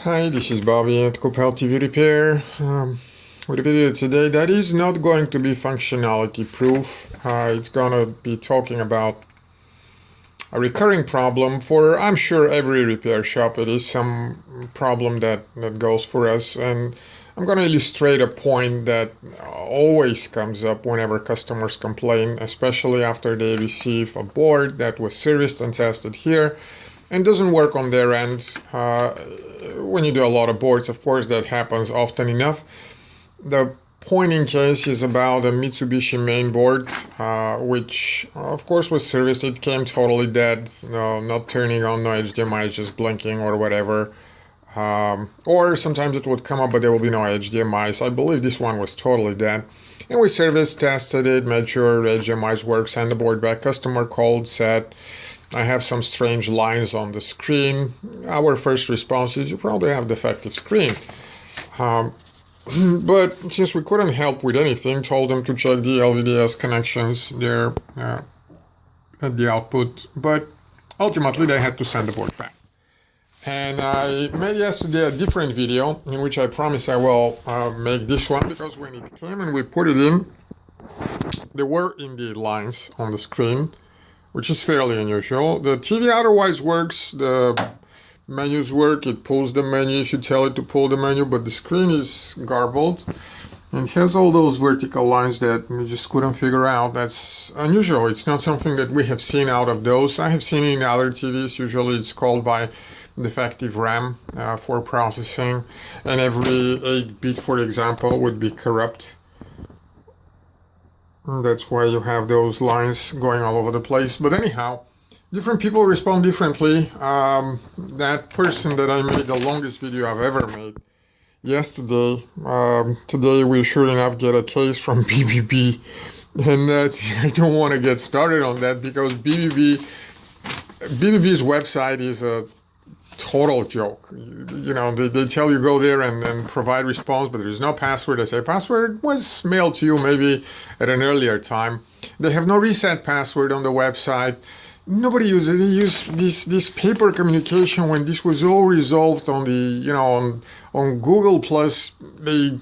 Hi, this is Bobby at Coppell TV Repair with a video today that is not going to be functionality proof. It's going to be talking about a recurring problem for, I'm sure, every repair shop. It is some problem that goes for us, and I'm going to illustrate a point that always comes up whenever customers complain, especially after they receive a board that was serviced and tested here and doesn't work on their end. When you do a lot of boards, of course, that happens often enough. The point in case is about a Mitsubishi main board, which of course was serviced. It came totally dead, no, not turning on, no HDMI, just blinking or whatever. Or sometimes it would come up, but there will be no HDMI. So I believe this one was totally dead. And we serviced, tested it, made sure HDMI works, sent the board back. Customer called, said, I have some strange lines on the screen. Our first response is, you probably have defective screen. But since we couldn't help with anything, told them to check the LVDS connections there at the output. But ultimately, they had to send the board back. And I made yesterday a different video in which I promise I will make this one, because when it came and we put it in, there were indeed lines on the screen, which is fairly unusual. The TV otherwise works, the menus work, it pulls the menu if you tell it to pull the menu, but the screen is garbled and has all those vertical lines that we just couldn't figure out. That's unusual. It's not something that we have seen out of those. I have seen it in other TVs. Usually it's called by defective RAM for processing, and every 8-bit, for example, would be corrupt. That's why you have those lines going all over the place. But anyhow, different people respond differently. That person that I made the longest video I've ever made yesterday, today we sure enough get a case from BBB. And I don't want to get started on that, because BBB's website is a total joke. You know, they tell you go there and provide response, but there's no password. They say password was mailed to you maybe at an earlier time. They have no reset password on the website. Nobody uses it. They use this paper communication when this was all resolved on the, you know, on Google Plus. They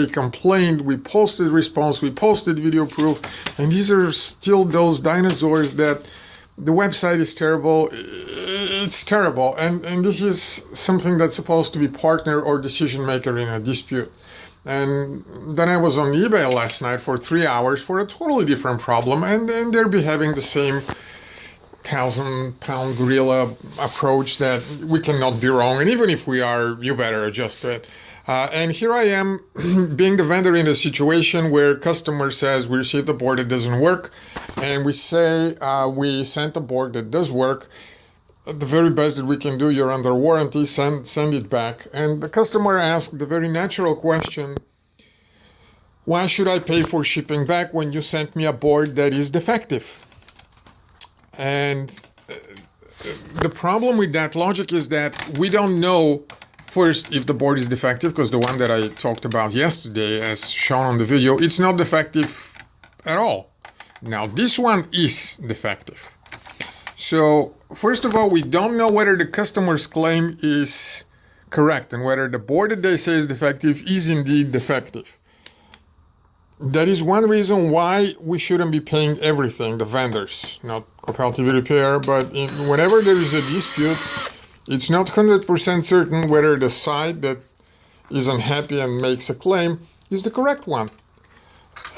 complained. We posted response. We posted video proof, and these are still those dinosaurs that the website is terrible. It's terrible, and this is something that's supposed to be partner or decision maker in a dispute. And then I was on eBay last night for 3 hours for a totally different problem, and they're behaving the same 1,000-pound gorilla approach that we cannot be wrong, and even if we are, you better adjust to it. And here I am being the vendor in a situation where customer says we received a board that doesn't work, and we say we sent a board that does work. The very best that we can do, you're under warranty, send it back. And the customer asked the very natural question, why should I pay for shipping back when you sent me a board that is defective? And the problem with that logic is that we don't know first if the board is defective, because the one that I talked about yesterday, as shown on the video, it's not defective at all. Now this one is defective. So first of all, we don't know whether the customer's claim is correct and whether the board that they say is defective is indeed defective. That is one reason why we shouldn't be paying everything, the vendors, not Coppell TV Repair, but whenever there is a dispute, it's not 100% certain whether the side that is unhappy and makes a claim is the correct one.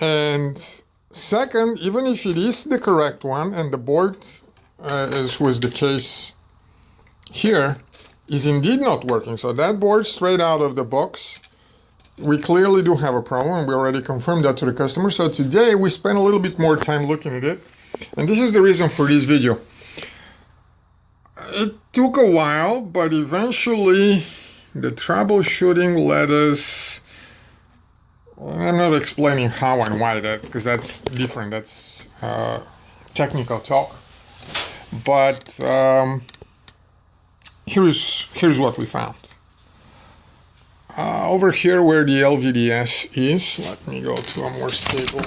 And second, even if it is the correct one and the board, as was the case here, is indeed not working, so that board straight out of the box, we clearly do have a problem, and we already confirmed that to the customer. So today we spent a little bit more time looking at it, and this is the reason for this video. It took a while, but eventually the troubleshooting led us, I'm not explaining how and why, that because that's different, that's technical talk. But here's what we found. Over here where the LVDS is, let me go to a more stable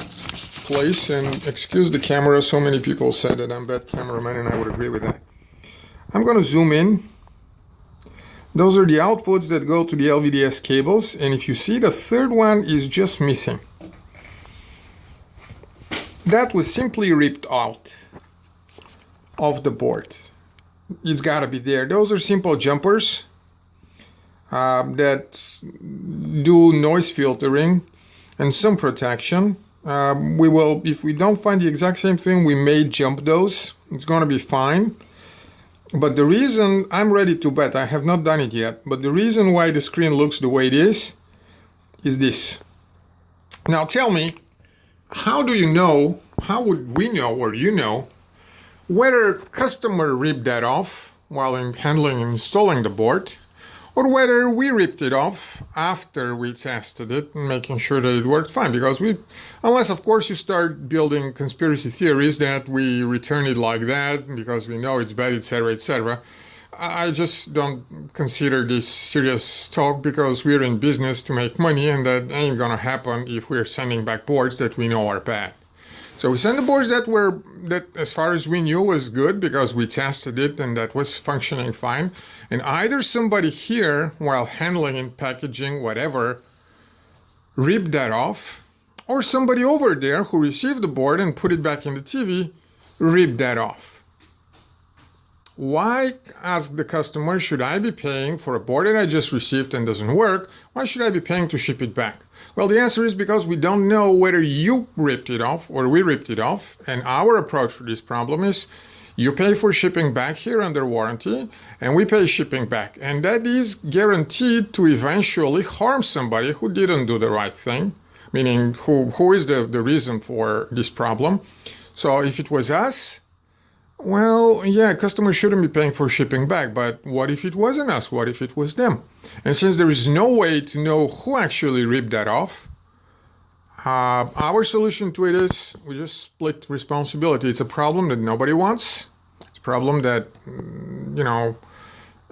place, and excuse the camera, so many people said that I'm a bad cameraman, and I would agree with that. I'm going to zoom in Those are the outputs that go to the LVDS cables, and if you see, the third one is just missing. That was simply ripped out of the board. It's got to be there. Those are simple jumpers that do noise filtering and some protection. We will, if we don't find the exact same thing, we may jump those. It's going to be fine. But the reason, I'm ready to bet, I have not done it yet, but the reason why the screen looks the way it is this. Now tell me, how do you know, how would we know, or you know, whether customer ripped that off while handling and installing the board, or whether we ripped it off after we tested it and making sure that it worked fine? Because unless of course you start building conspiracy theories that we return it like that because we know it's bad, etc., etc. I just don't consider this serious talk, because we're in business to make money, and that ain't gonna happen if we're sending back boards that we know are bad. So we sent the boards that as far as we knew was good, because we tested it and that was functioning fine. And either somebody here, while handling and packaging, whatever, ripped that off, or somebody over there who received the board and put it back in the TV ripped that off. Why, ask the customer, should I be paying for a board that I just received and doesn't work? Why should I be paying to ship it back? Well, the answer is because we don't know whether you ripped it off or we ripped it off. And our approach to this problem is you pay for shipping back here under warranty, and we pay shipping back. And that is guaranteed to eventually harm somebody who didn't do the right thing, meaning who is the reason for this problem. So if it was us, well, yeah, customers shouldn't be paying for shipping back, but what if it wasn't us? What if it was them? And since there is no way to know who actually ripped that off, our solution to it is we just split responsibility. It's a problem that nobody wants. It's a problem that,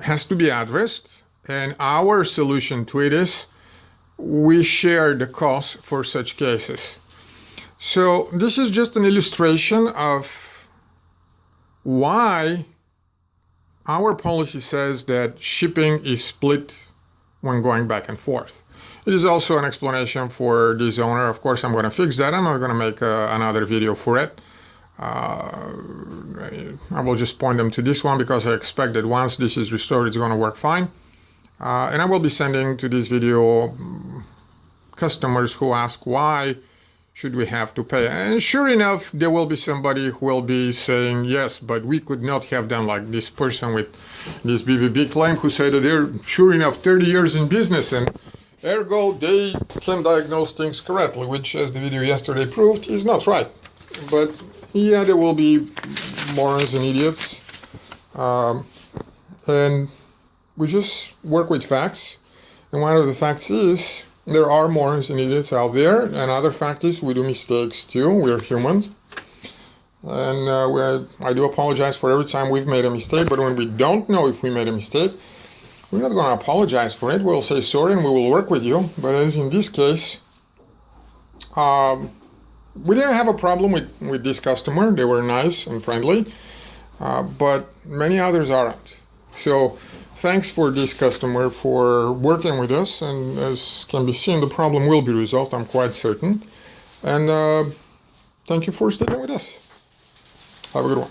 has to be addressed. And our solution to it is we share the cost for such cases. So this is just an illustration of why our policy says that shipping is split when going back and forth. It is also an explanation for this owner. Of course, I'm going to fix that. I'm not going to make another video for it. I will just point them to this one, because I expect that once this is restored, it's going to work fine. And I will be sending to this video customers who ask why should we have to pay. And sure enough, there will be somebody who will be saying, yes, but we could not have done like this person with this BBB claim who said that they're sure enough 30 years in business and ergo they can diagnose things correctly, which, as the video yesterday proved, is not right. But yeah, there will be morons and idiots. And we just work with facts. And one of the facts is there are morons and idiots out there. Another fact is we do mistakes too. We're humans. And I do apologize for every time we've made a mistake. But when we don't know if we made a mistake, we're not going to apologize for it. We'll say sorry and we will work with you. But as in this case, we didn't have a problem with this customer. They were nice and friendly. But many others aren't. So thanks for this customer for working with us, and as can be seen, the problem will be resolved, I'm quite certain. And thank you for sticking with us. Have a good one.